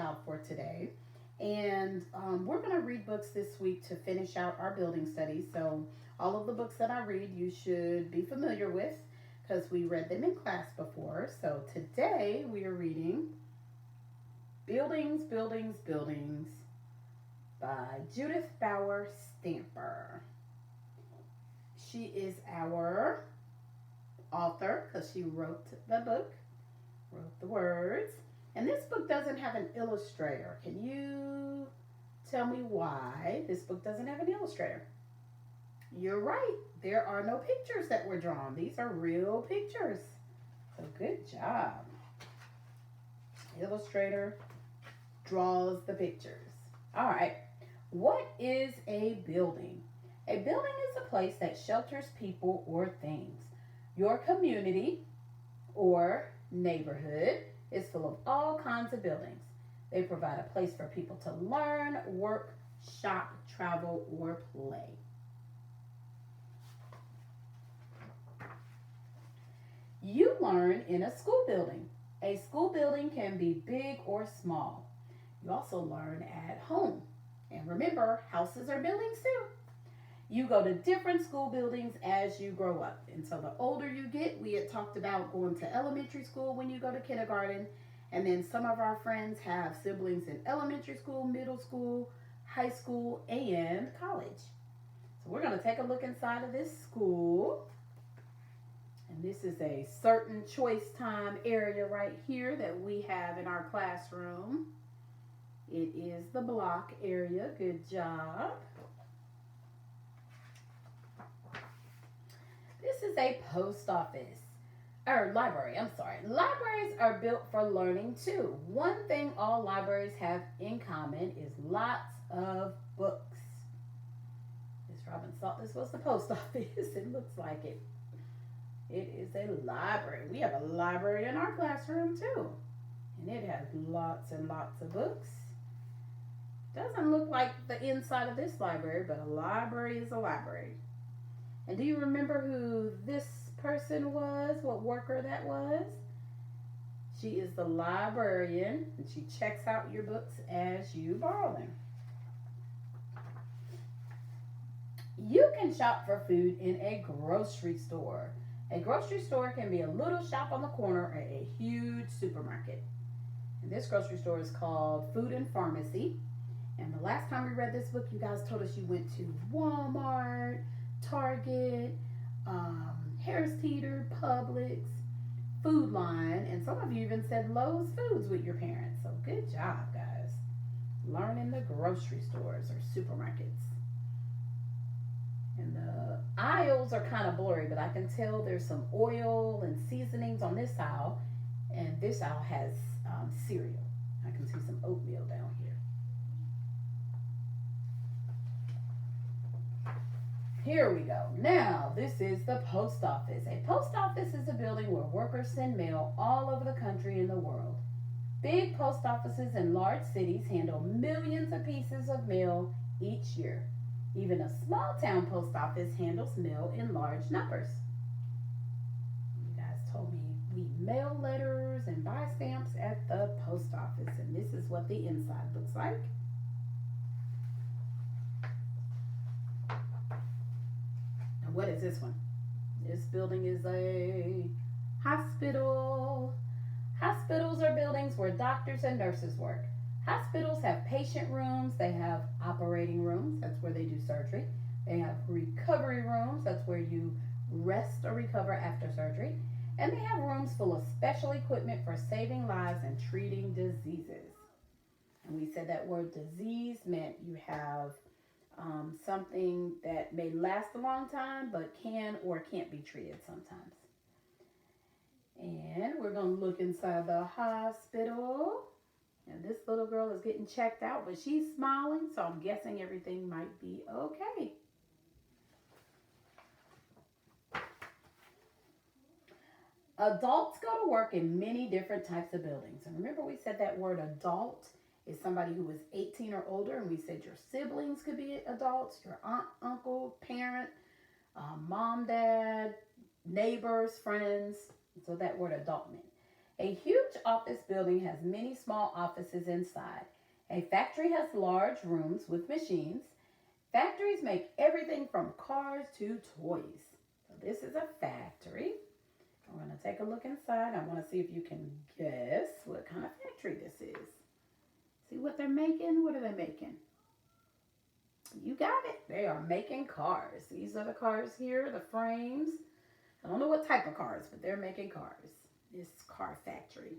Aloud for today. And we're going to read books this week to finish out our building study. So, all of the books that I read, you should be familiar with because we read them in class before. So, today we are reading Buildings, Buildings, Buildings by Judith Bauer Stamper. She is our author because she wrote the book, wrote the words. And this book doesn't have an illustrator. Can you tell me why this book doesn't have an illustrator? You're right. There are no pictures that were drawn. These are real pictures. So good job. Illustrator draws the pictures. All right. What is a building? A building is a place that shelters people or things. Your community or neighborhood is full of all kinds of buildings. They provide a place for people to learn, work, shop, travel, or play. You learn in a school building. A school building can be big or small. You also learn at home. And remember, houses are buildings too. You go to different school buildings as you grow up. And so the older you get, we had talked about going to elementary school when you go to kindergarten. And then some of our friends have siblings in elementary school, middle school, high school, and college. So we're going to take a look inside of this school. And this is a certain choice time area right here that we have in our classroom. It is the block area. Good job. This is a post office, or library, I'm sorry. Libraries are built for learning too. One thing all libraries have in common is lots of books. Miss Robbins thought this was the post office. It looks like it. It is a library. We have a library in our classroom too. And it has lots and lots of books. Doesn't look like the inside of this library, but a library is a library. And do you remember who this person was? What worker that was? She is the librarian, and she checks out your books as you borrow them. You can shop for food in a grocery store. A grocery store can be a little shop on the corner or a huge supermarket. And this grocery store is called Food and Pharmacy. And the last time we read this book, you guys told us you went to Walmart, Target, Harris Teeter, Publix, Food Line, and some of you even said Lowe's Foods with your parents. So good job, guys. Learning the grocery stores or supermarkets. And the aisles are kind of blurry, but I can tell there's some oil and seasonings on this aisle, and this aisle has cereal. I can see some oatmeal down here. Here we go. Now, this is the post office. A post office is a building where workers send mail all over the country and the world. Big post offices in large cities handle millions of pieces of mail each year. Even a small town post office handles mail in large numbers. You guys told me we mail letters and buy stamps at the post office, and this is what the inside looks like. What is this one? This building is a hospital. Hospitals are buildings where doctors and nurses work. Hospitals have patient rooms. They have operating rooms. That's where they do surgery. They have recovery rooms. That's where you rest or recover after surgery. And they have rooms full of special equipment for saving lives and treating diseases. And we said that word disease meant you have something that may last a long time but can or can't be treated sometimes. And we're going to look inside the hospital. And this little girl is getting checked out, but she's smiling, so I'm guessing everything might be okay. Adults go to work in many different types of buildings. And remember we said that word adult is somebody who is 18 or older, and we said your siblings could be adults, your aunt, uncle, parent, mom, dad, neighbors, friends. So that word adult meant. A huge office building has many small offices inside. A factory has large rooms with machines. Factories make everything from cars to toys. So this is a factory. We're going to take a look inside. I want to see if you can guess what kind of factory this is. See what they're making? What are they making? You got it. They are making cars. These are the cars here, the frames. I don't know what type of cars, but they're making cars. This car factory.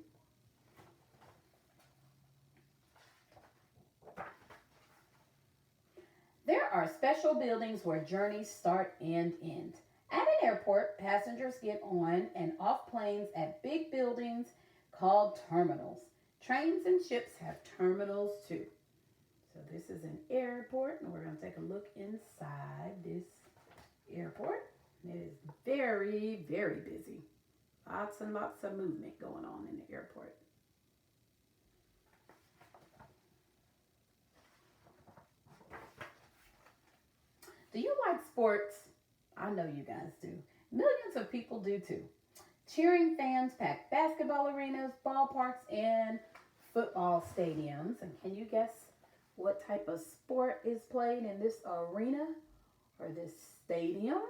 There are special buildings where journeys start and end. At an airport, passengers get on and off planes at big buildings called terminals. Trains and ships have terminals too. So this is an airport, and we're going to take a look inside this airport. It is very, very busy. Lots and lots of movement going on in the airport. Do you like sports? I know you guys do. Millions of people do too. Cheering fans pack basketball arenas, ballparks, and football stadiums. And can you guess what type of sport is played in this arena or this stadium?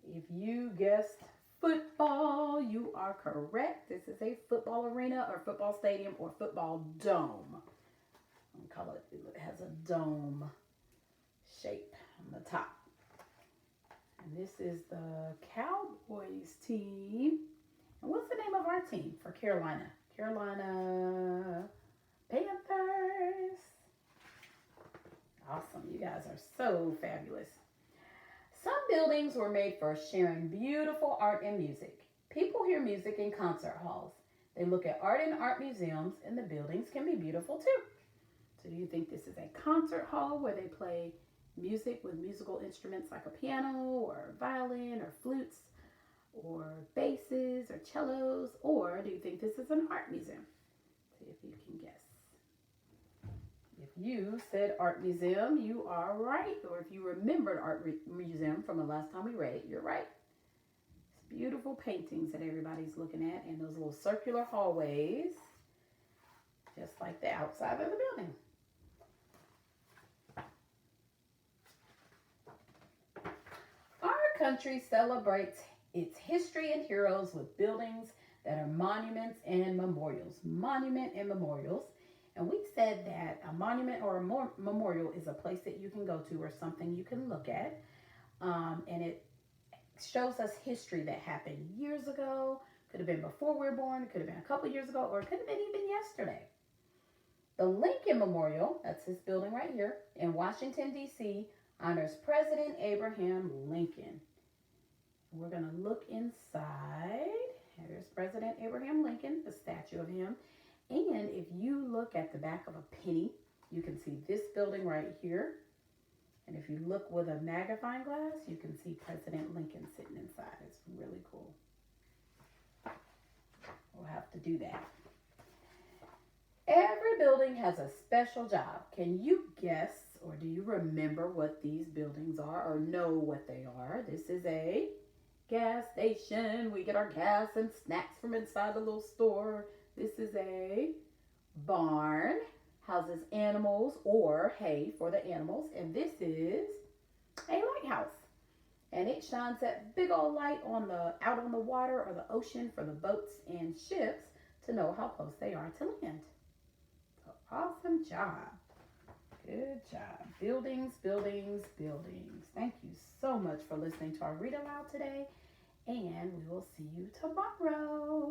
If you guessed football, you are correct. This is a football arena or football stadium or football dome. I'll call it, it has a dome shape on the top. And this is the Cowboys team. And what's the name of our team for Carolina? Carolina Panthers. Awesome. You guys are so fabulous. Some buildings were made for sharing beautiful art and music. People hear music in concert halls. They look at art in art museums, and the buildings can be beautiful too. So do you think this is a concert hall where they play music with musical instruments like a piano or violin or flutes or basses or cellos? Or do you think this is an art museum? See if you can guess. If you said art museum, you are right. Or if you remembered art museum from the last time we read it, you're right. It's beautiful paintings that everybody's looking at in those little circular hallways, just like the outside of the building. Our country celebrates its history and heroes with buildings that are monuments and memorials. Monument and memorials. And we said that a monument or a memorial is a place that you can go to or something you can look at. And it shows us history that happened years ago. Could have been before we were born. It could have been a couple years ago. Or it could have been even yesterday. The Lincoln Memorial, that's this building right here, in Washington, D.C., honors President Abraham Lincoln. We're going to look inside. There's President Abraham Lincoln, the statue of him. And if you look at the back of a penny, you can see this building right here. And if you look with a magnifying glass, you can see President Lincoln sitting inside. It's really cool. We'll have to do that. Every building has a special job. Can you guess or do you remember what these buildings are or know what they are? This is a gas station. We get our gas and snacks from inside the little store. This is a barn, houses animals or hay for the animals. And this is a lighthouse. And it shines that big old light on out on the water or the ocean for the boats and ships to know how close they are to land. So awesome job. Good job. Buildings, buildings, buildings. Thank you so much for listening to our Read Aloud today. And we will see you tomorrow.